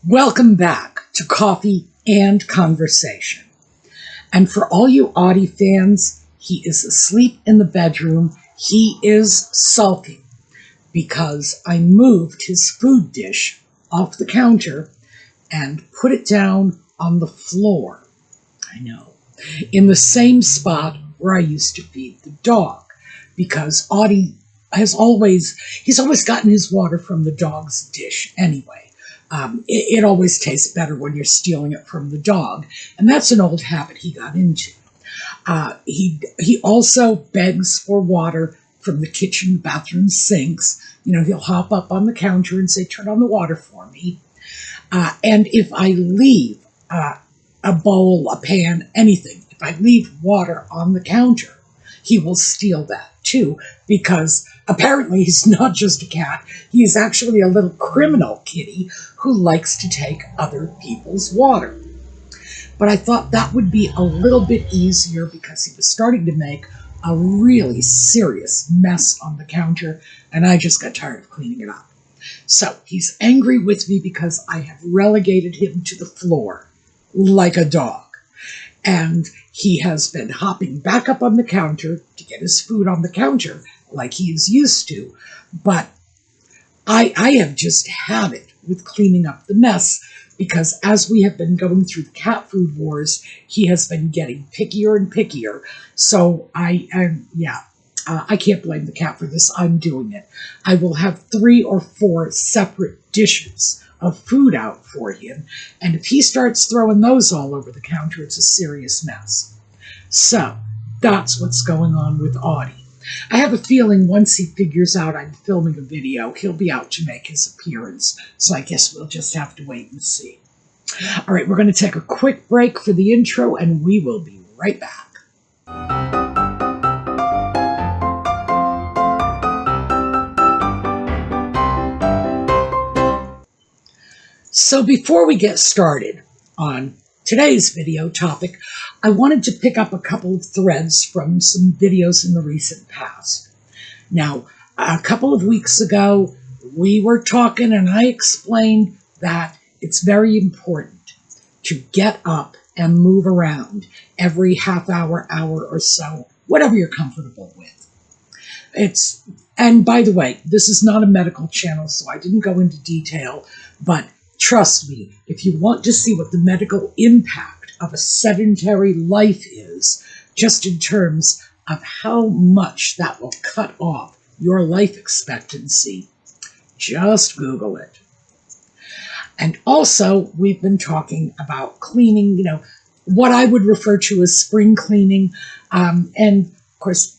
Welcome back to Coffee and Conversation. And for all you Audie fans, he is asleep in the bedroom. He is sulking because I moved his food dish off the counter and put it down on the floor. I know. In the same spot where I used to feed the dog, because Audie he's always gotten his water from the dog's dish anyway. It always tastes better when you're stealing it from the dog, and that's an old habit he got into. He also begs for water from the kitchen, bathroom sinks. He'll hop up on the counter and say, "Turn on the water for me." And if I leave a bowl, a pan, anything, if I leave water on the counter, he will steal that too, because apparently he's not just a cat. He's actually a little criminal kitty who likes to take other people's water. But I thought that would be a little bit easier because he was starting to make a really serious mess on the counter, and I just got tired of cleaning it up. So he's angry with me because I have relegated him to the floor like a dog. And he has been hopping back up on the counter to get his food on the counter like he is used to. But I have just had it with cleaning up the mess, because as we have been going through the cat food wars, he has been getting pickier and pickier. So I can't blame the cat for this. I'm doing it. I will have 3 or 4 separate dishes of food out for him, and if he starts throwing those all over the counter, it's a serious mess. So that's what's going on with Audie. I have a feeling once he figures out I'm filming a video, he'll be out to make his appearance, so I guess we'll just have to wait and see. All right, we're going to take a quick break for the intro, and we will be right back. So before we get started on today's video topic, I wanted to pick up a couple of threads from some videos in the recent past. Now, a couple of weeks ago, we were talking and I explained that it's very important to get up and move around every half hour, hour or so, whatever you're comfortable with. And by the way, this is not a medical channel, so I didn't go into detail, but trust me, if you want to see what the medical impact of a sedentary life is, just in terms of how much that will cut off your life expectancy, just Google it. And also, we've been talking about cleaning, what I would refer to as spring cleaning. And of course,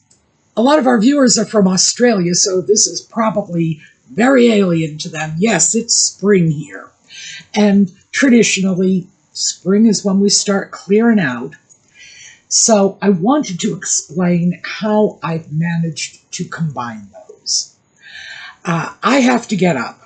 a lot of our viewers are from Australia, so this is probably very alien to them. Yes, it's spring here. And traditionally, spring is when we start clearing out. So I wanted to explain how I've managed to combine those. I have to get up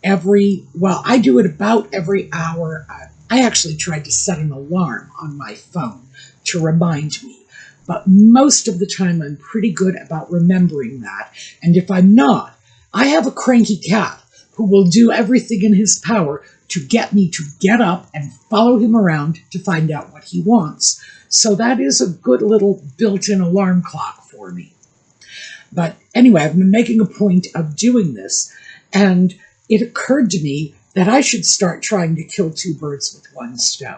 I do it about every hour. I actually tried to set an alarm on my phone to remind me. But most of the time, I'm pretty good about remembering that. And if I'm not, I have a cranky cat who will do everything in his power to get me to get up and follow him around to find out what he wants. So that is a good little built-in alarm clock for me. But anyway, I've been making a point of doing this, and it occurred to me that I should start trying to kill 2 birds with 1 stone.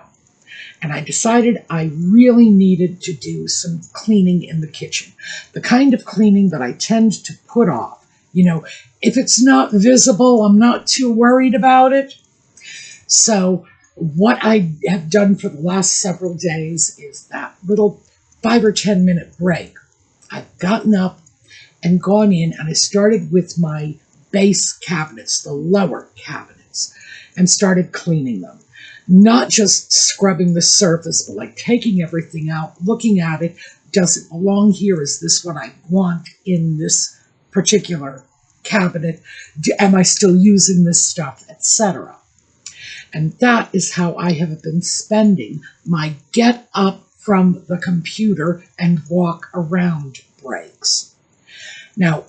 And I decided I really needed to do some cleaning in the kitchen, the kind of cleaning that I tend to put off. If it's not visible, I'm not too worried about it. So what I have done for the last several days is that little 5 or 10 minute break. I've gotten up and gone in, and I started with my base cabinets, the lower cabinets, and started cleaning them. Not just scrubbing the surface, but like taking everything out, looking at it. Does it belong here? Is this what I want in this particular cabinet? Am I still using this stuff, etc.? And that is how I have been spending my get up from the computer and walk around breaks. Now,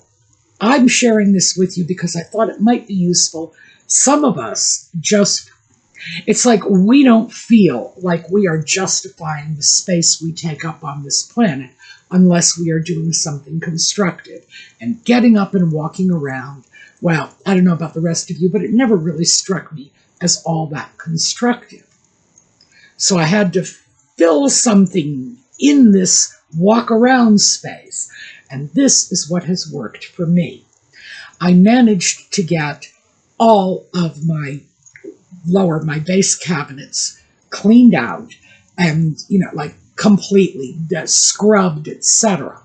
I'm sharing this with you because I thought it might be useful. Some of us just It's like we don't feel like we are justifying the space we take up on this planet unless we are doing something constructive. And getting up and walking around, well, I don't know about the rest of you, but it never really struck me as all that constructive. So I had to fill something in this walk around space. And this is what has worked for me. I managed to get all of my base cabinets cleaned out and, like completely scrubbed, etc.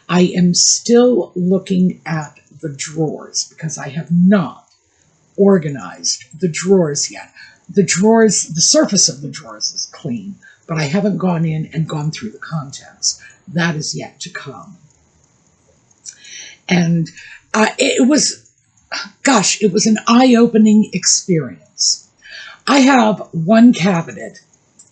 I am still looking at the drawers because I have not organized the drawers yet. The surface of the drawers is clean, but I haven't gone in and gone through the contents. That is yet to come. And it was an eye-opening experience. I have one cabinet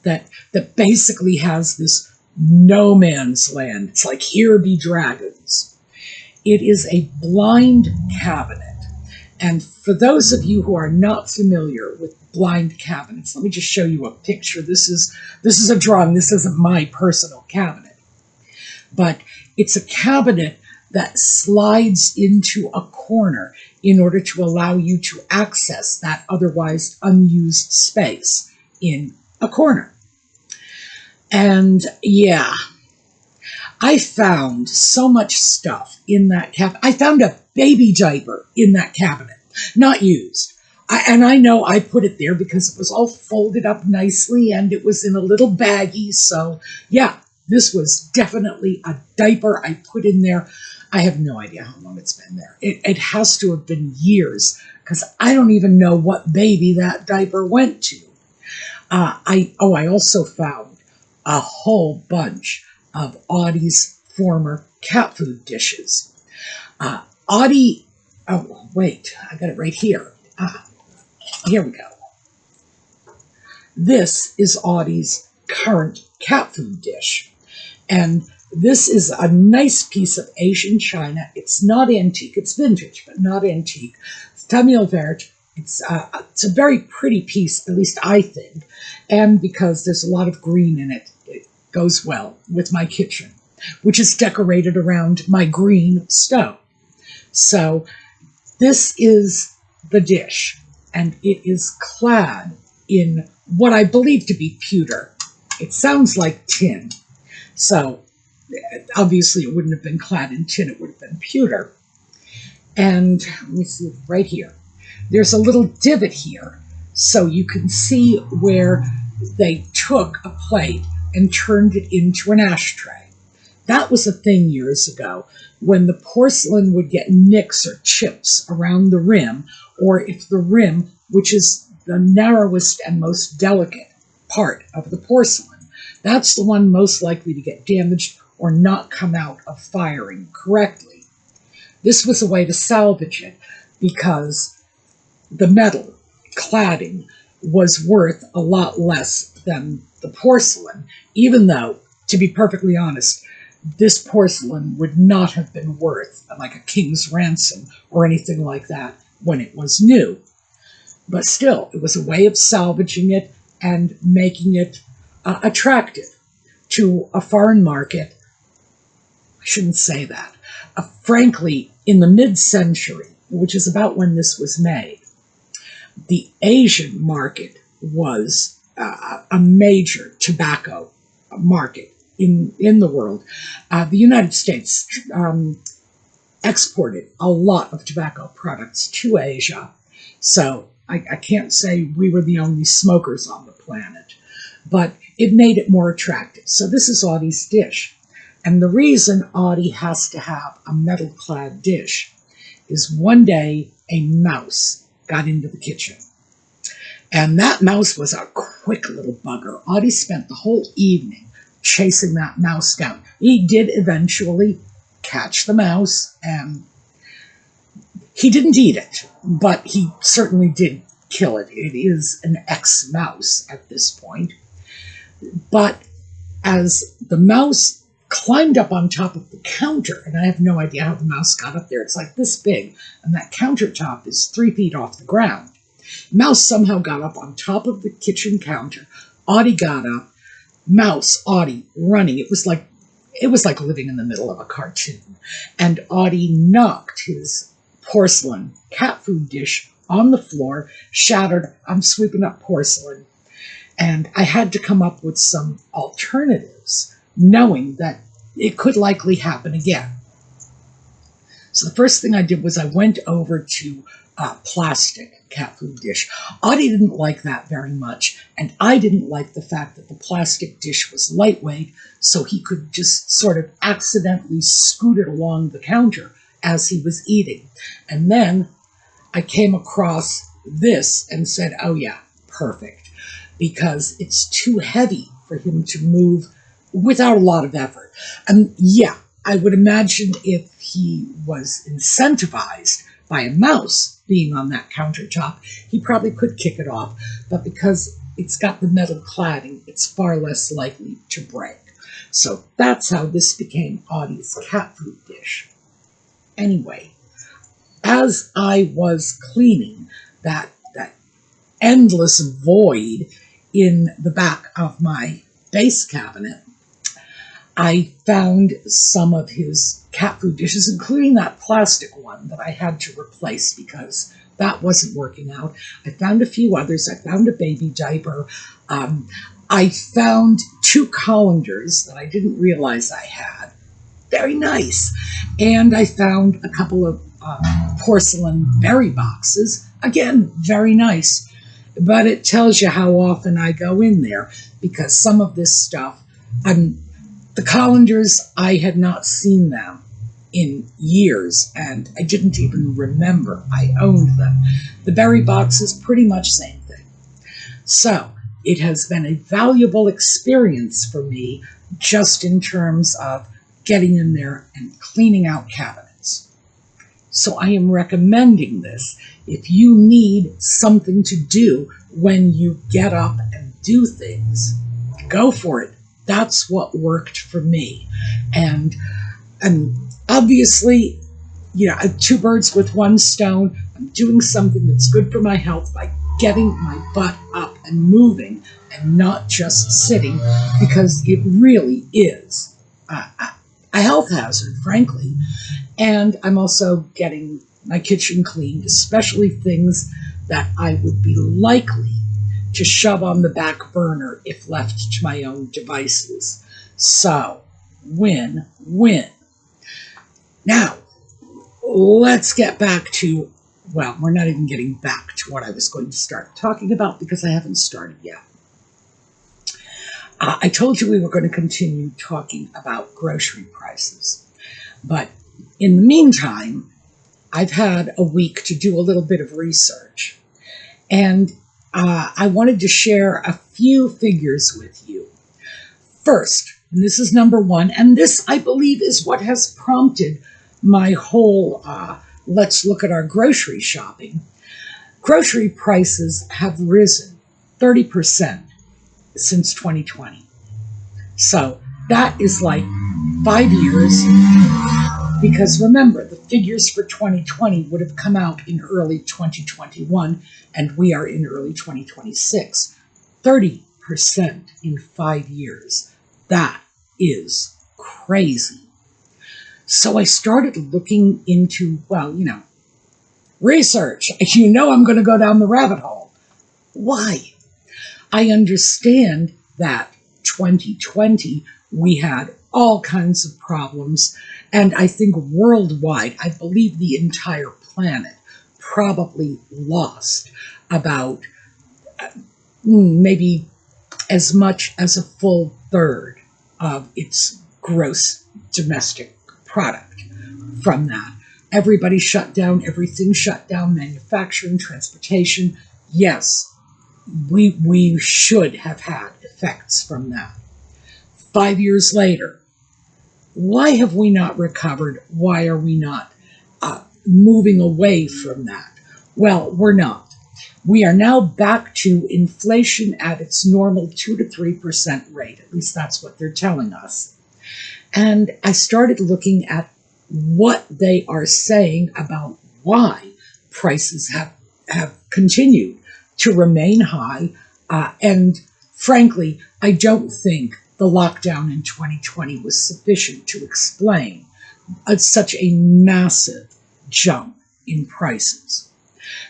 that basically has this no man's land. It's like, here be dragons. It is a blind cabinet. And for those of you who are not familiar with blind cabinets, let me just show you a picture. This is a drawing. This isn't my personal cabinet. But it's a cabinet that slides into a corner in order to allow you to access that otherwise unused space in a corner. And yeah, I found so much stuff in that cabinet. I found a baby diaper in that cabinet, not used. And I know I put it there because it was all folded up nicely and it was in a little baggie. So yeah, this was definitely a diaper I put in there. I have no idea how long it's been there. It has to have been years because I don't even know what baby that diaper went to. I also found a whole bunch of Audie's former cat food dishes. Audie, oh wait, I got it right here. Here we go. This is Audie's current cat food dish. And this is a nice piece of Asian china. It's not antique. It's vintage, but not antique. It's Tamil vert. It's a very pretty piece, at least I think. And because there's a lot of green in it, it goes well with my kitchen, which is decorated around my green stove. So this is the dish, and it is clad in what I believe to be pewter. It sounds like tin. So obviously it wouldn't have been clad in tin, it would have been pewter. And let me see right here. There's a little divot here, so you can see where they took a plate and turned it into an ashtray. That was a thing years ago when the porcelain would get nicks or chips around the rim, or if the rim, which is the narrowest and most delicate part of the porcelain, that's the one most likely to get damaged or not come out of firing correctly. This was a way to salvage it because the metal cladding was worth a lot less than the porcelain, even though, to be perfectly honest, this porcelain would not have been worth like a king's ransom or anything like that when it was new. But still, it was a way of salvaging it and making it attractive to a foreign market. I shouldn't say that. Frankly, in the mid-century, which is about when this was made, the Asian market was a major tobacco market in the world. The United States exported a lot of tobacco products to Asia, so I can't say we were the only smokers on the planet, but it made it more attractive. So this is Audie's dish. And the reason Audie has to have a metal-clad dish is one day a mouse got into the kitchen. And that mouse was a quick little bugger. Audie spent the whole evening chasing that mouse down. He did eventually catch the mouse, and he didn't eat it, but he certainly did kill it. It is an ex-mouse at this point. But as the mouse climbed up on top of the counter, and I have no idea how the mouse got up there. It's like this big, and that countertop is 3 feet off the ground. Mouse somehow got up on top of the kitchen counter. Audie got up. Mouse, Audie, running. It was like living in the middle of a cartoon. And Audie knocked his porcelain cat food dish on the floor, shattered. I'm sweeping up porcelain. And I had to come up with some alternatives, knowing that it could likely happen again. So the first thing I did was I went over to plastic cat food dish. Audie didn't like that very much, and I didn't like the fact that the plastic dish was lightweight, so he could just sort of accidentally scoot it along the counter as he was eating. And then I came across this and said, oh yeah, perfect, because it's too heavy for him to move without a lot of effort. And yeah, I would imagine if he was incentivized by a mouse being on that countertop, he probably could kick it off. But because it's got the metal cladding, it's far less likely to break. So that's how this became Audie's cat food dish. Anyway, as I was cleaning that endless void in the back of my base cabinet, I found some of his cat food dishes, including that plastic one that I had to replace because that wasn't working out. I found a few others. I found a baby diaper. I found 2 colanders that I didn't realize I had. Very nice. And I found a couple of porcelain berry boxes. Again, very nice. But it tells you how often I go in there, because some of this stuff, the colanders, I had not seen them in years, and I didn't even remember I owned them. The berry boxes, pretty much same thing. So it has been a valuable experience for me, just in terms of getting in there and cleaning out cabinets. So I am recommending this. If you need something to do when you get up and do things, go for it. That's what worked for me. And obviously, you know, 2 birds with 1 stone. I'm doing something that's good for my health by getting my butt up and moving and not just sitting, because it really is a health hazard, frankly. And I'm also getting my kitchen cleaned, especially things that I would be likely to shove on the back burner if left to my own devices. So, win-win. Now, let's get back to, well, we're not even getting back to what I was going to start talking about because I haven't started yet. I told you we were going to continue talking about grocery prices. But in the meantime, I've had a week to do a little bit of research. And I wanted to share a few figures with you. First, and this is number 1, and this, I believe, is what has prompted my whole let's look at our grocery shopping. Grocery prices have risen 30% since 2020. So that is like 5 years, because remember, the figures for 2020 would have come out in early 2021, and we are in early 2026. 30% in 5 years. That is crazy. So I started looking into, well, you know, research. You know I'm going to go down the rabbit hole. Why? I understand that 2020 we had all kinds of problems, and I think worldwide, I believe the entire planet probably lost about maybe as much as a full third of its gross domestic product from that. Everybody shut down, everything shut down, manufacturing, transportation. Yes, we should have had effects from that. 5 years later, why have we not recovered? Why are we not moving away from that? Well, we're not. We are now back to inflation at its normal 2 to 3% rate. At least that's what they're telling us. And I started looking at what they are saying about why prices have continued to remain high. And frankly, I don't think the lockdown in 2020 was sufficient to explain such a massive jump in prices.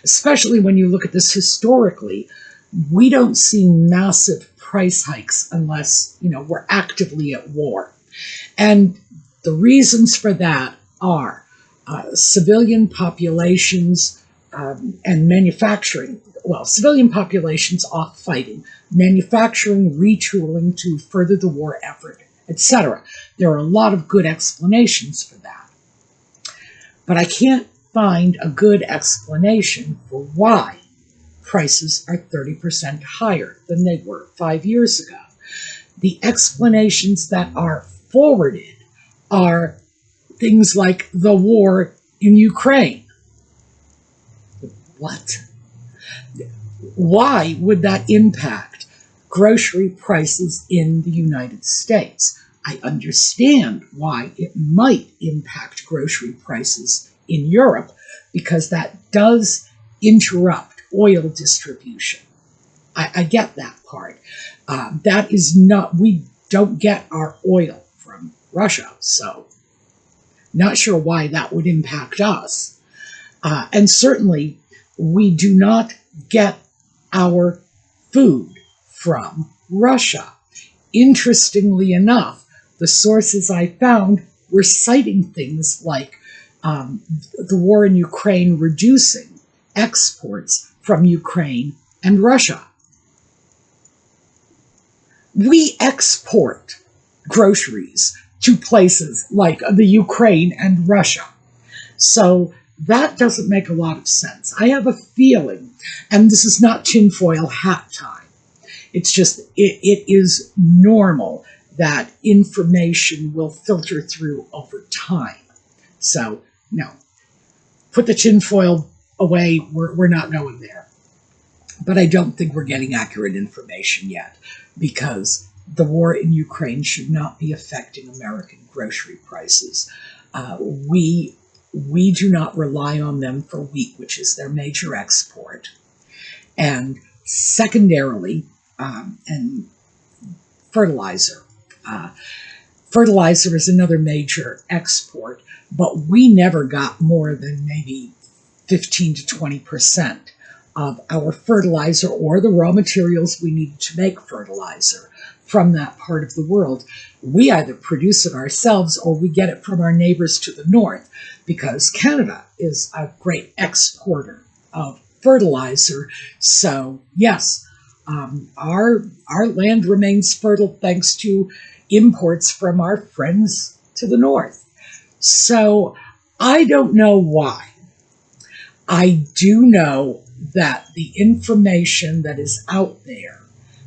Especially when you look at this historically, we don't see massive price hikes unless, we're actively at war. And the reasons for that are civilian populations and manufacturing. Well, civilian populations off fighting, manufacturing, retooling to further the war effort, etc. There are a lot of good explanations for that. But I can't find a good explanation for why prices are 30% higher than they were 5 years ago. The explanations that are forwarded are things like the war in Ukraine. What? Why would that impact grocery prices in the United States? I understand why it might impact grocery prices in Europe, because that does interrupt oil distribution. I get that part. That is not, we don't get our oil from Russia, so not sure why that would impact us. And certainly, we do not get our food from Russia. Interestingly enough, the sources I found were citing things like the war in Ukraine reducing exports from Ukraine and Russia. We export groceries to places like the Ukraine and Russia. So that doesn't make a lot of sense. I have a feeling, and this is not tinfoil hat time, it's just, it is normal that information will filter through over time. So, no, put the tinfoil away, we're not going there. But I don't think we're getting accurate information yet, because the war in Ukraine should not be affecting American grocery prices. We do not rely on them for wheat, which is their major export. And secondarily, and fertilizer. Fertilizer is another major export, but we never got more than maybe 15 to 20% of our fertilizer or the raw materials we need to make fertilizer from that part of the world. We either produce it ourselves or we get it from our neighbors to the north, because Canada is a great exporter of fertilizer. So yes, our land remains fertile thanks to imports from our friends to the north. So I don't know why. I do know that the information that is out there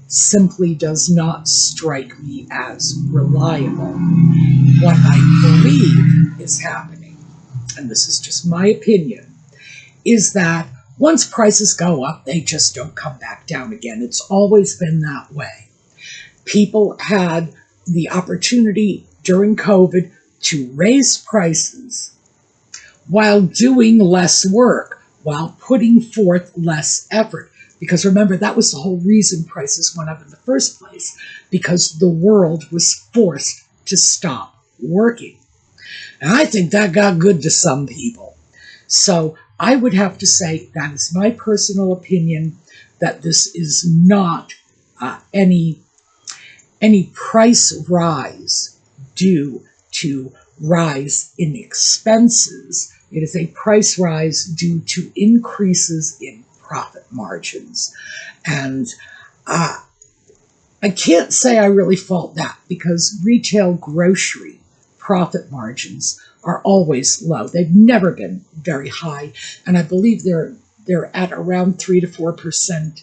simply does not strike me as reliable. What I believe is happening, and this is just my opinion, is that once prices go up, they just don't come back down again. It's always been that way. People had the opportunity during COVID to raise prices while doing less work, while putting forth less effort. Because remember, that was the whole reason prices went up in the first place, because the world was forced to stop working. And I think that got good to some people. So I would have to say that is my personal opinion, that this is not any price rise due to rise in expenses. It is a price rise due to increases in profit margins. And I can't say I really fault that, because retail grocery profit margins are always low. They've never been very high, and I believe they're at around 3 to 4%.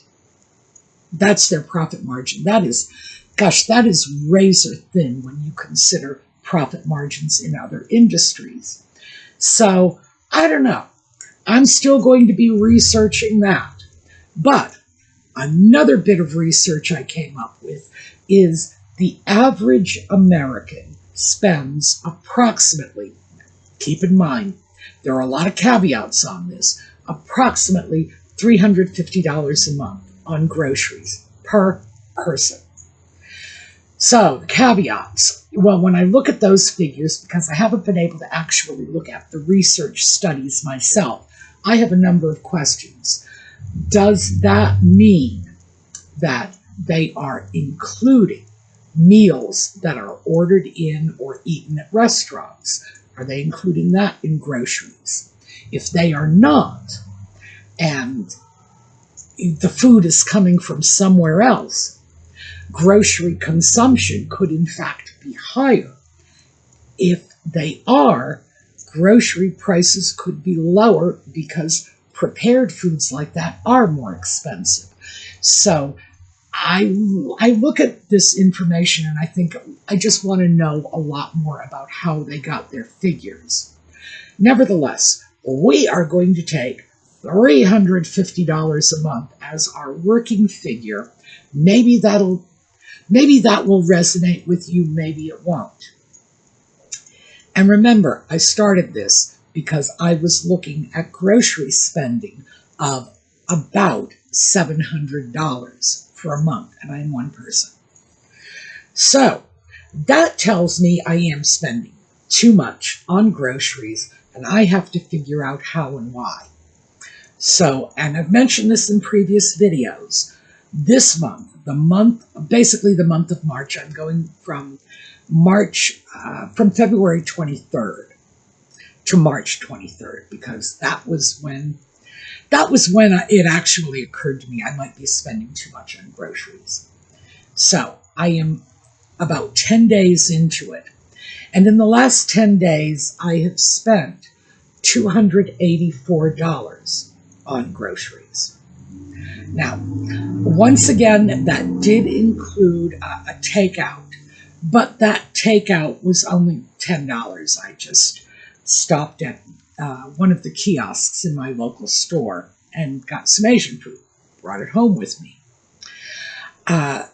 That's their profit margin. That is, gosh, that is razor thin when you consider profit margins in other industries. So I don't know. I'm still going to be researching that. But another bit of research I came up with is the average American spends approximately, keep in mind, there are a lot of caveats on this, approximately $350 a month on groceries per person. So, the caveats. Well, when I look at those figures, because I haven't been able to actually look at the research studies myself, I have a number of questions. Does that mean that they are including meals that are ordered in or eaten at restaurants? Are they including that in groceries? If they are not, and the food is coming from somewhere else, grocery consumption could in fact be higher. If they are, grocery prices could be lower because prepared foods like that are more expensive. So I look at this information and I think I just want to know a lot more about how they got their figures. Nevertheless, we are going to take $350 a month as our working figure. Maybe that will resonate with you, maybe it won't. And remember, I started this because I was looking at grocery spending of about $700 for a month, and I'm one person. So that tells me I am spending too much on groceries, and I have to figure out how and why. So, and I've mentioned this in previous videos, this month, basically the month of March, I'm going from February 23rd to March 23rd, because that was when it actually occurred to me I might be spending too much on groceries. So I am about 10 days into it. And in the last 10 days, I have spent $284 on groceries. Now, once again, that did include a takeout, but that takeout was only $10. I just stopped at one of the kiosks in my local store and got some Asian food, brought it home with me. But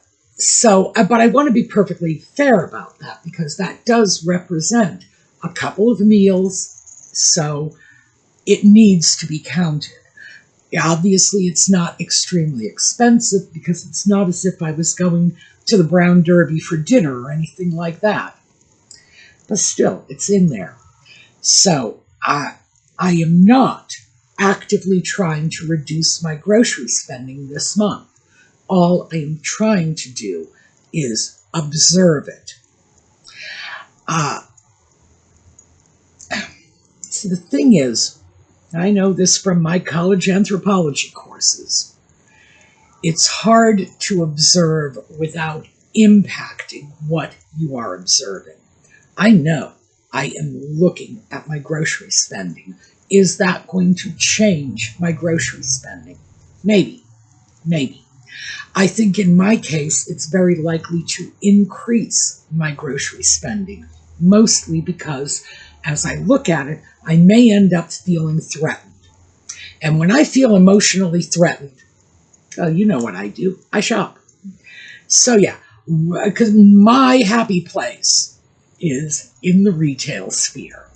I want to be perfectly fair about that, because that does represent a couple of meals, so it needs to be counted. Obviously, it's not extremely expensive, because it's not as if I was going to the Brown Derby for dinner or anything like that. But still, it's in there. So I am not actively trying to reduce my grocery spending this month. All I am trying to do is observe it. So the thing is, I know this from my college anthropology courses, it's hard to observe without impacting what you are observing. I know I am looking at my grocery spending. Is that going to change my grocery spending? Maybe. I think in my case, it's very likely to increase my grocery spending, mostly because as I look at it, I may end up feeling threatened. And when I feel emotionally threatened, you know what I do. I shop. So yeah, because my happy place is in the retail sphere.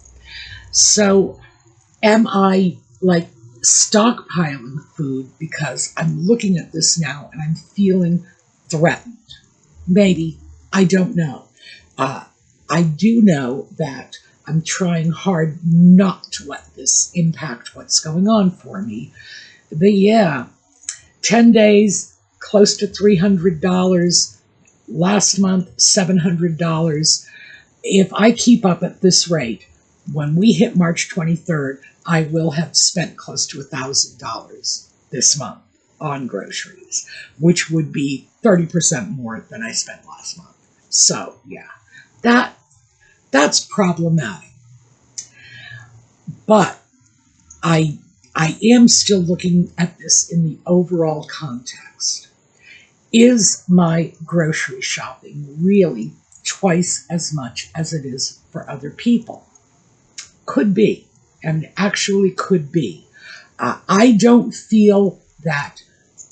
So am I like stockpiling food because I'm looking at this now and I'm feeling threatened? Maybe. I don't know. I do know that I'm trying hard not to let this impact what's going on for me. But yeah, 10 days, close to $300. Last month, $700. If I keep up at this rate, when we hit March 23rd, I will have spent close to $1,000 this month on groceries, which would be 30% more than I spent last month. So yeah, that's problematic. But I am still looking at this in the overall context. Is my grocery shopping really twice as much as it is for other people? Could be, and actually could be. I don't feel that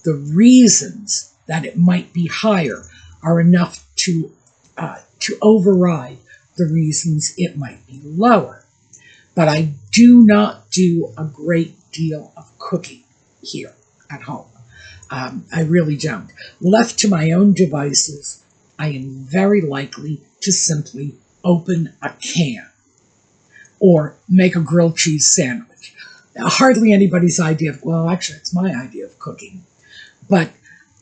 the reasons that it might be higher are enough to override the reasons it might be lower. But I do not do a great deal of cooking here. at home. I really don't. Left to my own devices, I am very likely to simply open a can or make a grilled cheese sandwich. Now, hardly anybody's idea of, well, actually, it's my idea of cooking. But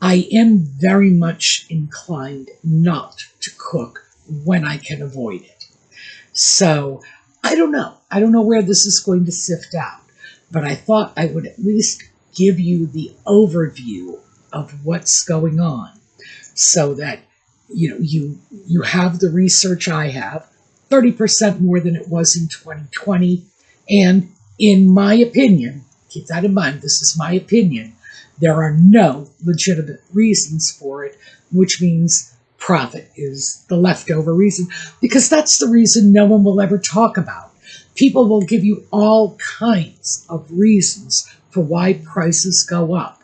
I am very much inclined not to cook when I can avoid it. So I don't know. I don't know where this is going to sift out. But I thought I would at least give you the overview of what's going on so that you have the research I have, 30% more than it was in 2020. And in my opinion, keep that in mind, this is my opinion, there are no legitimate reasons for it, which means profit is the leftover reason, because that's the reason no one will ever talk about. People will give you all kinds of reasons for why prices go up.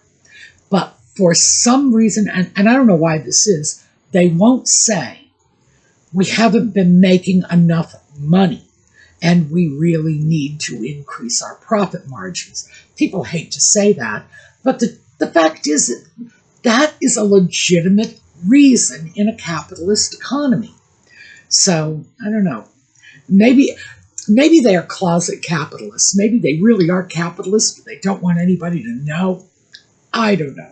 But for some reason, and I don't know why this is, they won't say, we haven't been making enough money and we really need to increase our profit margins. People hate to say that, but the fact is that is a legitimate reason in a capitalist economy. So, I don't know. Maybe they are closet capitalists. Maybe they really are capitalists, but they don't want anybody to know. I don't know.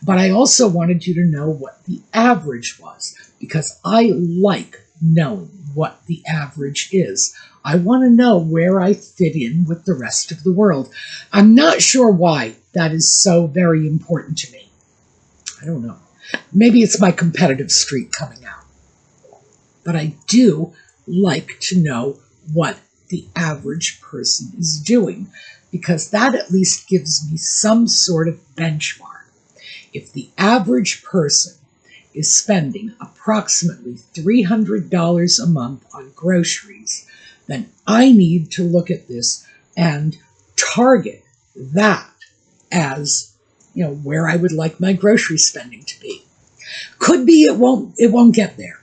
But I also wanted you to know what the average was, because I like knowing what the average is. I want to know where I fit in with the rest of the world. I'm not sure why that is so very important to me. I don't know. Maybe it's my competitive streak coming out. But I do like to know what the average person is doing, because that at least gives me some sort of benchmark. If the average person is spending approximately $300 a month on groceries, then I need to look at this and target that as, where I would like my grocery spending to be. Could be it won't get there.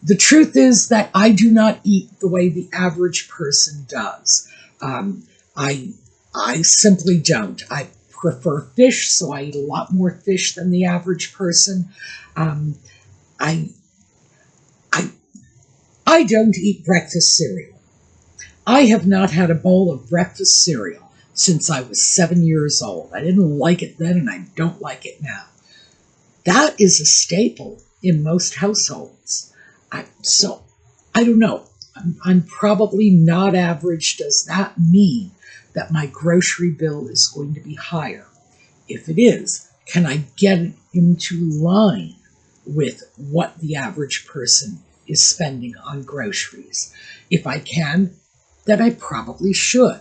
The truth is that I do not eat the way the average person does. I simply don't. I prefer fish, so I eat a lot more fish than the average person. I don't eat breakfast cereal. I have not had a bowl of breakfast cereal since I was 7 years old. I didn't like it then, and I don't like it now. That is a staple in most households. So I don't know. I'm probably not average. Does that mean that my grocery bill is going to be higher? If it is, can I get it into line with what the average person is spending on groceries? If I can, then I probably should.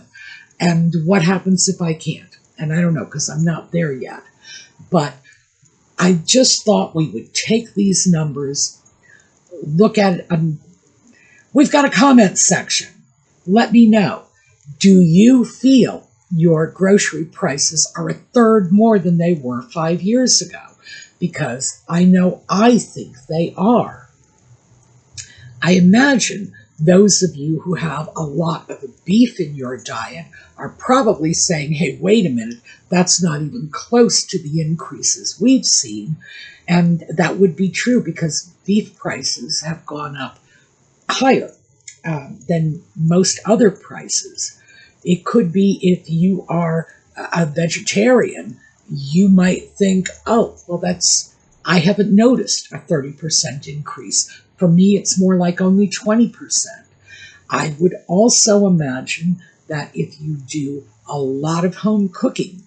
And what happens if I can't? And I don't know, because I'm not there yet. But I just thought we would take these numbers, look at it. We've got a comment section. Let me know. Do you feel your grocery prices are a third more than they were 5 years ago? Because I know I think they are. I imagine those of you who have a lot of beef in your diet are probably saying, hey, wait a minute, that's not even close to the increases we've seen. And that would be true because beef prices have gone up higher than most other prices. It could be if you are a vegetarian, you might think, oh, well, I haven't noticed a 30% increase. For me, it's more like only 20%. I would also imagine that if you do a lot of home cooking,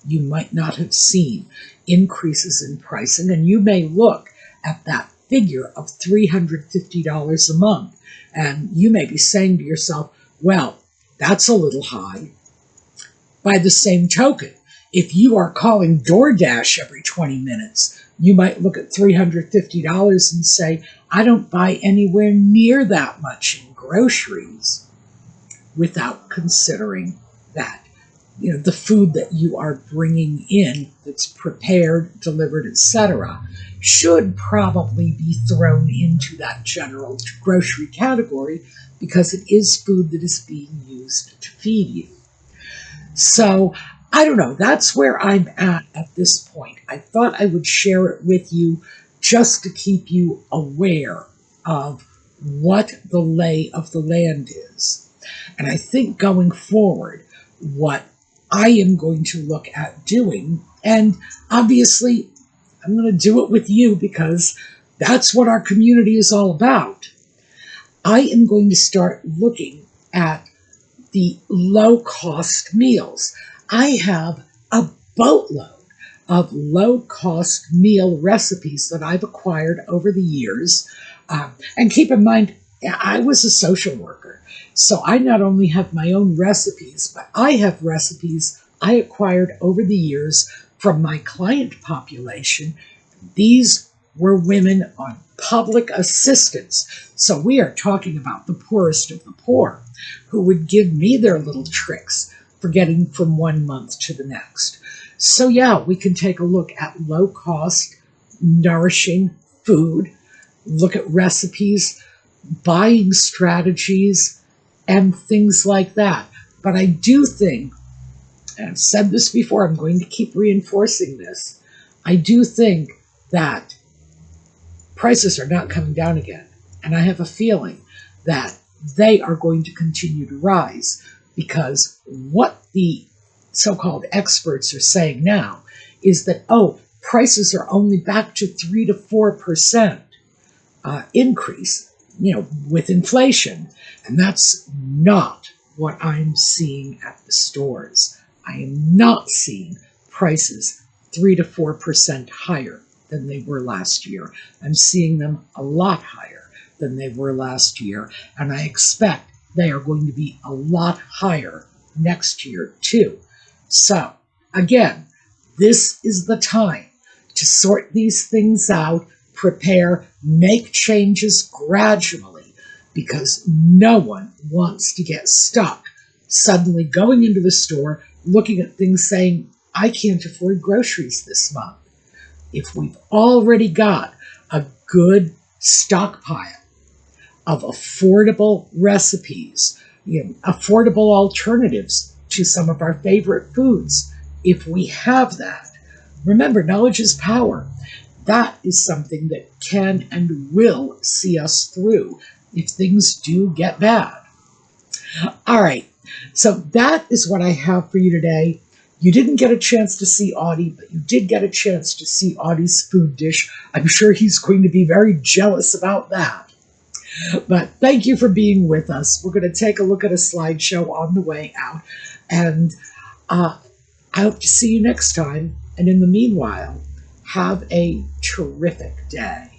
you might not have seen increases in pricing, and you may look at that figure of $350 a month, and you may be saying to yourself, well, that's a little high. By the same token, if you are calling DoorDash every 20 minutes, you might look at $350 and say, I don't buy anywhere near that much in groceries, without considering that, the food that you are bringing in that's prepared, delivered, etc., should probably be thrown into that general grocery category because it is food that is being used to feed you. So I don't know. That's where I'm at this point. I thought I would share it with you just to keep you aware of what the lay of the land is. And I think going forward, what I am going to look at doing, and obviously I'm going to do it with you because that's what our community is all about. I am going to start looking at the low-cost meals. I have a boatload of low-cost meal recipes that I've acquired over the years. And keep in mind, I was a social worker, so I not only have my own recipes, but I have recipes I acquired over the years from my client population. These were women on public assistance. So we are talking about the poorest of the poor who would give me their little tricks for getting from one month to the next. So yeah, we can take a look at low-cost, nourishing food, look at recipes, buying strategies, and things like that. But I do think, and I've said this before, I'm going to keep reinforcing this, I do think that prices are not coming down again. And I have a feeling that they are going to continue to rise because what the so-called experts are saying now is that, oh, prices are only back to 3 to 4% increase, with inflation. And that's not what I'm seeing at the stores. I am not seeing prices 3 to 4% higher than they were last year. I'm seeing them a lot higher than they were last year, and I expect they are going to be a lot higher next year too. So again, this is the time to sort these things out, prepare, make changes gradually, because no one wants to get stuck suddenly going into the store, looking at things saying, I can't afford groceries this month. If we've already got a good stockpile of affordable recipes, affordable alternatives to some of our favorite foods, if we have that, remember, knowledge is power. That is something that can and will see us through if things do get bad. All right, so that is what I have for you today. You didn't get a chance to see Audie, but you did get a chance to see Audie's food dish. I'm sure he's going to be very jealous about that. But thank you for being with us. We're going to take a look at a slideshow on the way out. And I hope to see you next time. And in the meanwhile, have a terrific day.